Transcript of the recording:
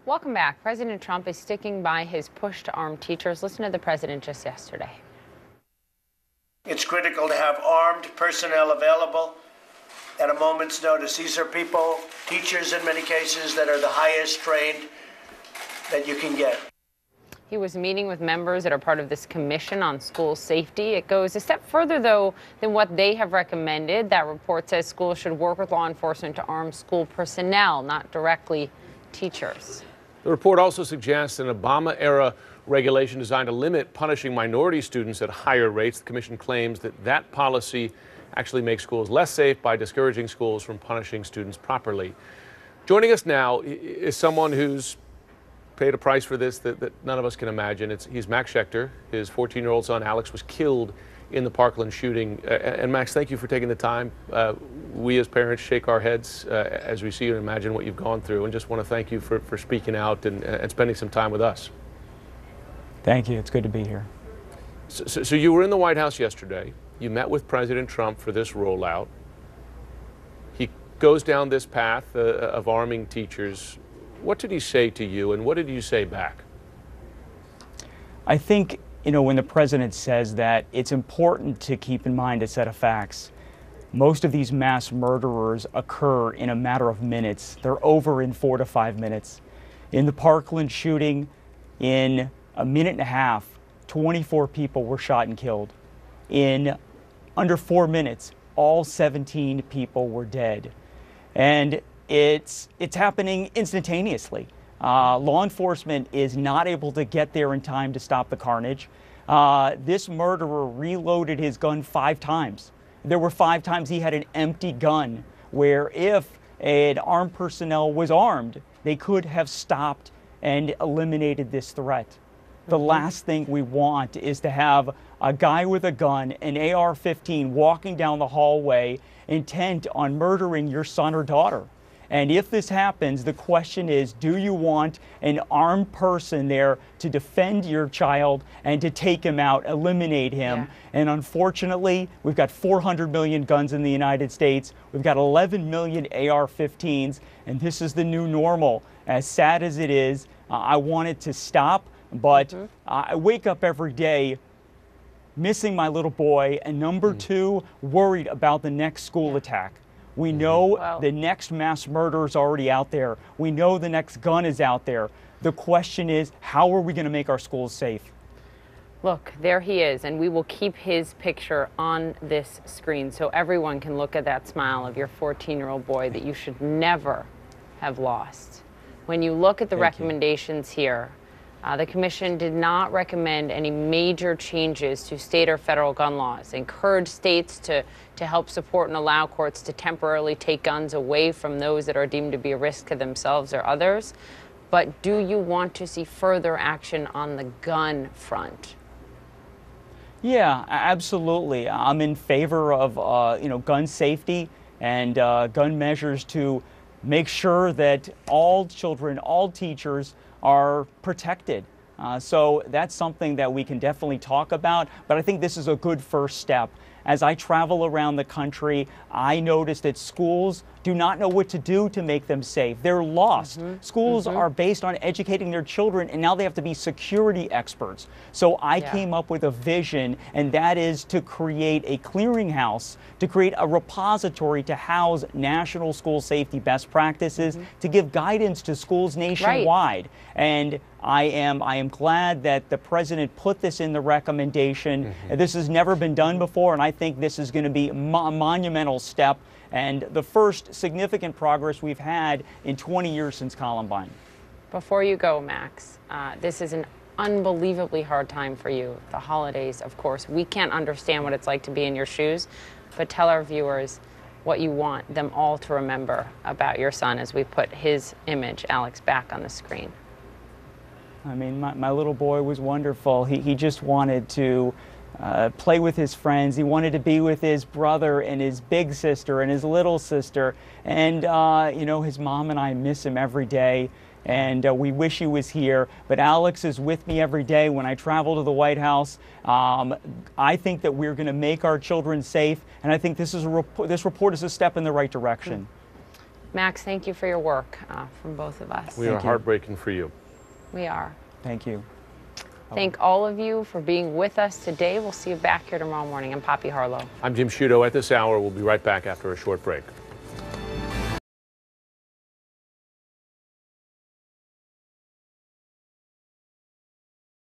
Welcome back. President Trump is sticking by his push to arm teachers. Listen to the president just yesterday. It's critical to have armed personnel available at a moment's notice. These are people, teachers in many cases, that are the highest trained that you can get. He was meeting with members that are part of this commission on school safety. It goes a step further, though, than what they have recommended. That report says schools should work with law enforcement to arm school personnel, not directly teachers. The report also suggests an Obama-era regulation designed to limit punishing minority students at higher rates. The commission claims that that policy actually makes schools less safe by discouraging schools from punishing students properly. Joining us now is someone who's paid a price for this that none of us can imagine. He's Max Schechter. His 14-year-old son, Alex, was killed in the Parkland shooting. And Max, thank you for taking the time. We as parents shake our heads as we see you and imagine what you've gone through, and just want to thank you for speaking out and spending some time with us. Thank you. It's good to be here. So you were in the White House yesterday. You met with President Trump for this rollout. He goes down this path of arming teachers. What did he say to you, and what did you say back? I think, when the president says that, it's important to keep in mind a set of facts. Most of these mass murderers occur in a matter of minutes. They're over in 4 to 5 minutes. In the Parkland shooting, in a minute and a half, 24 people were shot and killed. In under 4 minutes, all 17 people were dead. And it's happening instantaneously. Law enforcement is not able to get there in time to stop the carnage. This murderer reloaded his gun 5 times. There were 5 times he had an empty gun, where if an armed personnel was armed, they could have stopped and eliminated this threat. The last thing we want is to have a guy with a gun, an AR-15, walking down the hallway intent on murdering your son or daughter. And if this happens, the question is, do you want an armed person there to defend your child and to take him out, eliminate him? Yeah. And unfortunately, we've got 400 million guns in the United States. We've got 11 million AR-15s, and this is the new normal. As sad as it is, I want it to stop, but I wake up every day missing my little boy, and number 2, worried about the next school attack. We know the next mass murder is already out there. We know the next gun is out there. The question is, how are we going to make our schools safe? Look, there he is, and we will keep his picture on this screen so everyone can look at that smile of your 14-year-old boy that you should never have lost. When you look at the recommendations here, the commission did not recommend any major changes to state or federal gun laws, encourage states to help support and allow courts to temporarily take guns away from those that are deemed to be a risk to themselves or others. But do you want to see further action on the gun front? Yeah, absolutely. I'm in favor of gun safety and gun measures to make sure that all children, all teachers are protected. So that's something that we can definitely talk about, but I think this is a good first step. As I travel around the country, I notice that schools do not know what to do to make them safe. They're lost. Schools are based on educating their children, and now they have to be security experts. So I came up with a vision, and that is to create a clearinghouse, to create a repository to house national school safety best practices, to give guidance to schools nationwide. And I am glad that the president put this in the recommendation. This has never been done before, and I think this is going to be a monumental step and the first significant progress we've had in 20 years since Columbine. Before you go, Max, this is an unbelievably hard time for you. The holidays, of course. We can't understand what it's like to be in your shoes, but tell our viewers what you want them all to remember about your son as we put his image, Alex, back on the screen. I mean, my little boy was wonderful. He just wanted to play with his friends. He wanted to be with his brother and his big sister and his little sister. And, his mom and I miss him every day. And we wish he was here. But Alex is with me every day when I travel to the White House. I think that we're going to make our children safe. And I think this report is a step in the right direction. Max, thank you for your work from both of us. We are heartbreaking for you. We are. Thank you. Thank all of you for being with us today. We'll see you back here tomorrow morning. I'm Poppy Harlow. I'm Jim Sciutto. At this hour, we'll be right back after a short break.